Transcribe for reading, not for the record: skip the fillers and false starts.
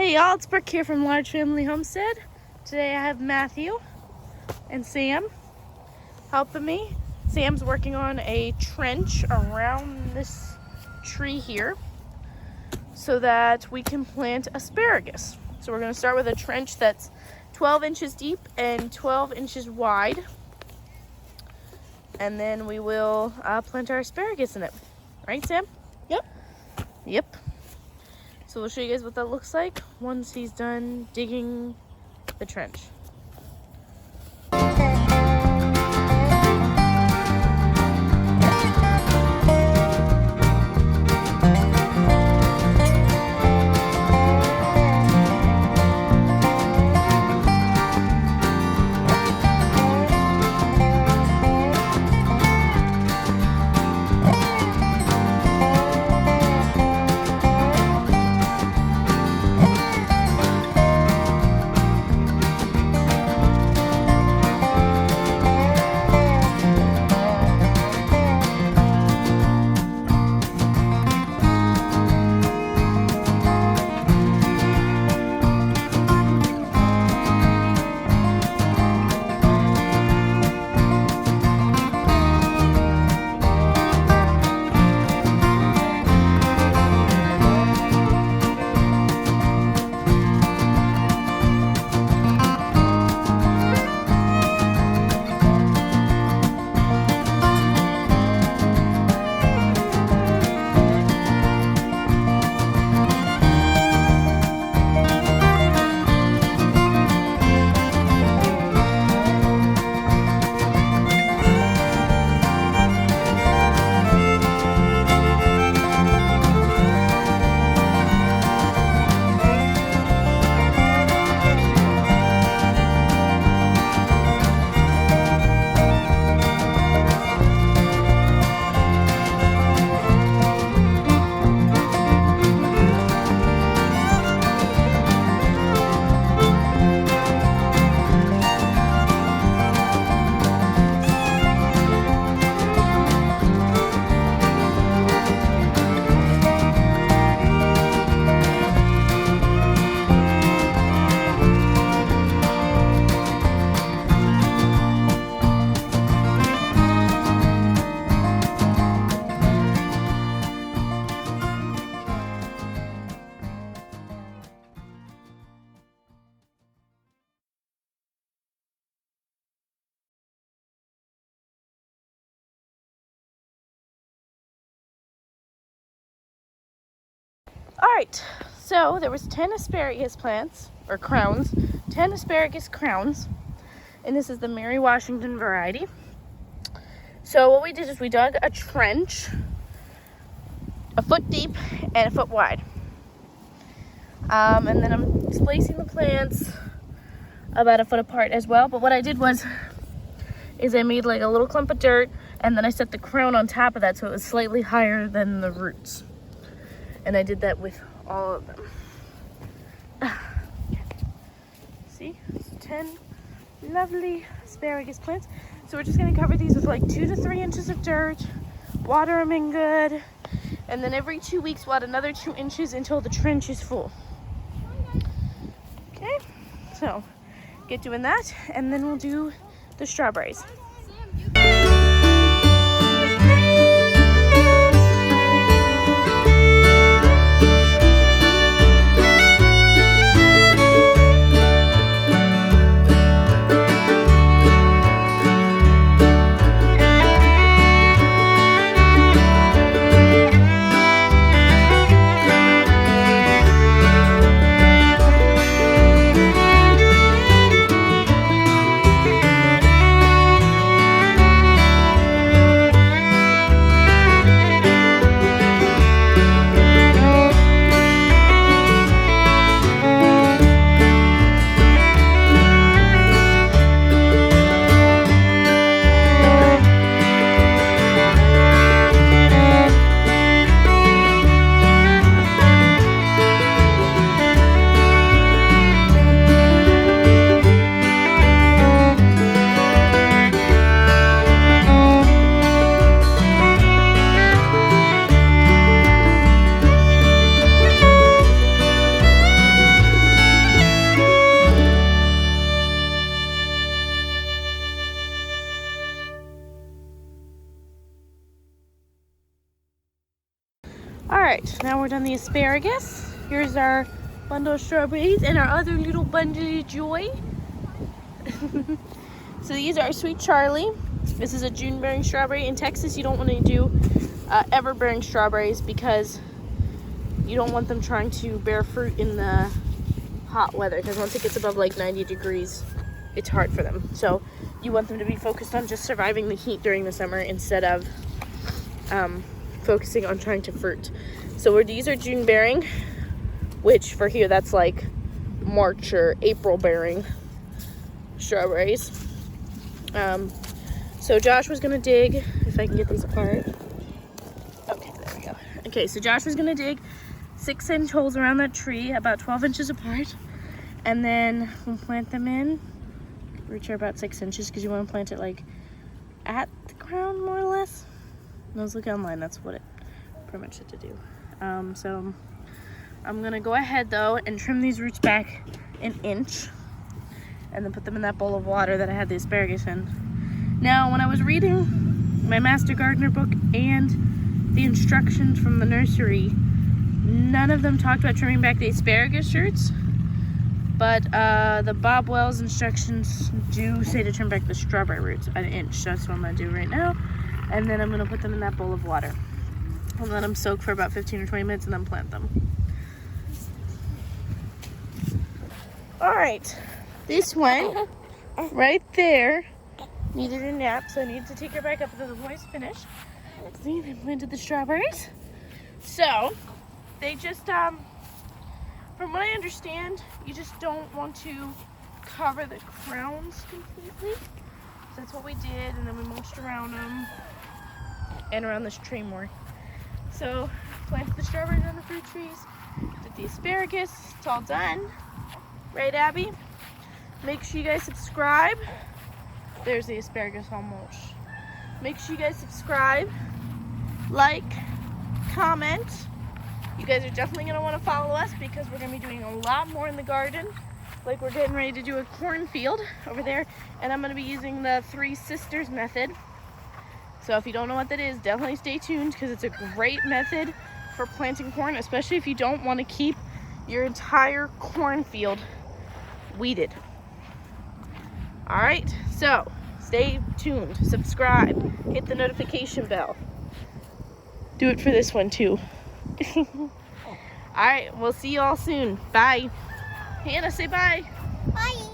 Hey y'all, it's Brooke here from Large Family Homestead. Today I have Matthew and Sam helping me. Sam's working on a trench around this tree here so that we can plant asparagus. So we're going to start with a trench that's 12 inches deep and 12 inches wide. And then we will plant our asparagus in it. Right, Sam? Yep. So we'll show you guys what that looks like once he's done digging the trench. Alright, so there was 10 asparagus plants, or crowns, 10 asparagus crowns, and this is the Mary Washington variety. So what we did is we dug a trench, a foot deep and a foot wide. And then I'm spacing the plants about a foot apart as well, but what I did is I made like a little clump of dirt, and then I set the crown on top of that so it was slightly higher than the roots. And I did that with all of them. See, it's 10 lovely asparagus plants. So we're just gonna cover these with like 2 to 3 inches of dirt, water them in good, and then every 2 weeks we'll add another 2 inches until the trench is full. Okay, so get doing that, and then we'll do the strawberries. right, now we're done the asparagus. Here's our bundle of strawberries and our other little bundle of joy. So these are Sweet Charlie. This is a June bearing strawberry. In Texas, you don't want to do ever bearing strawberries because you don't want them trying to bear fruit in the hot weather, because once it gets above like 90 degrees, it's hard for them. So you want them to be focused on just surviving the heat during the summer instead of focusing on trying to fruit. So these are June bearing, which for here that's like March or April bearing strawberries. So Josh was gonna dig, if I can get these apart. Okay, there we go. Okay, so Josh was gonna dig 6-inch holes around that tree, about 12 inches apart, and then we'll plant them in, which are about 6 inches, because you want to plant it like at the ground more or less. Let's look online, that's what it pretty much had to do. So I'm gonna go ahead though and trim these roots back an inch, and then put them in that bowl of water that I had the asparagus in. Now, when I was reading my Master Gardener book and the instructions from the nursery, none of them talked about trimming back the asparagus roots, but the Bob Wells instructions do say to trim back the strawberry roots an inch. So that's what I'm gonna do right now. And then I'm gonna put them in that bowl of water and let them soak for about 15 or 20 minutes and then plant them. All right, this one right there needed a nap, so I needed to take her back up until the boys finished. See, they planted the strawberries. So they just, from what I understand, you just don't want to cover the crowns completely. So that's what we did, and then we mulched around them and around this tree more. So planted the strawberries on the fruit trees, did the asparagus. It's all done. Right, Abby? Make sure you guys subscribe. There's the asparagus all mulched. Make sure you guys subscribe, like, comment. You guys are definitely going to want to follow us because we're going to be doing a lot more in the garden. Like, we're getting ready to do a cornfield over there, and I'm going to be using the 3 Sisters method. So if you don't know what that is, definitely stay tuned because it's a great method for planting corn, especially if you don't want to keep your entire cornfield weeded. All right, so stay tuned, subscribe, hit the notification bell. Do it for this one too. All right, we'll see you all soon. Bye. Hannah, say bye. Bye.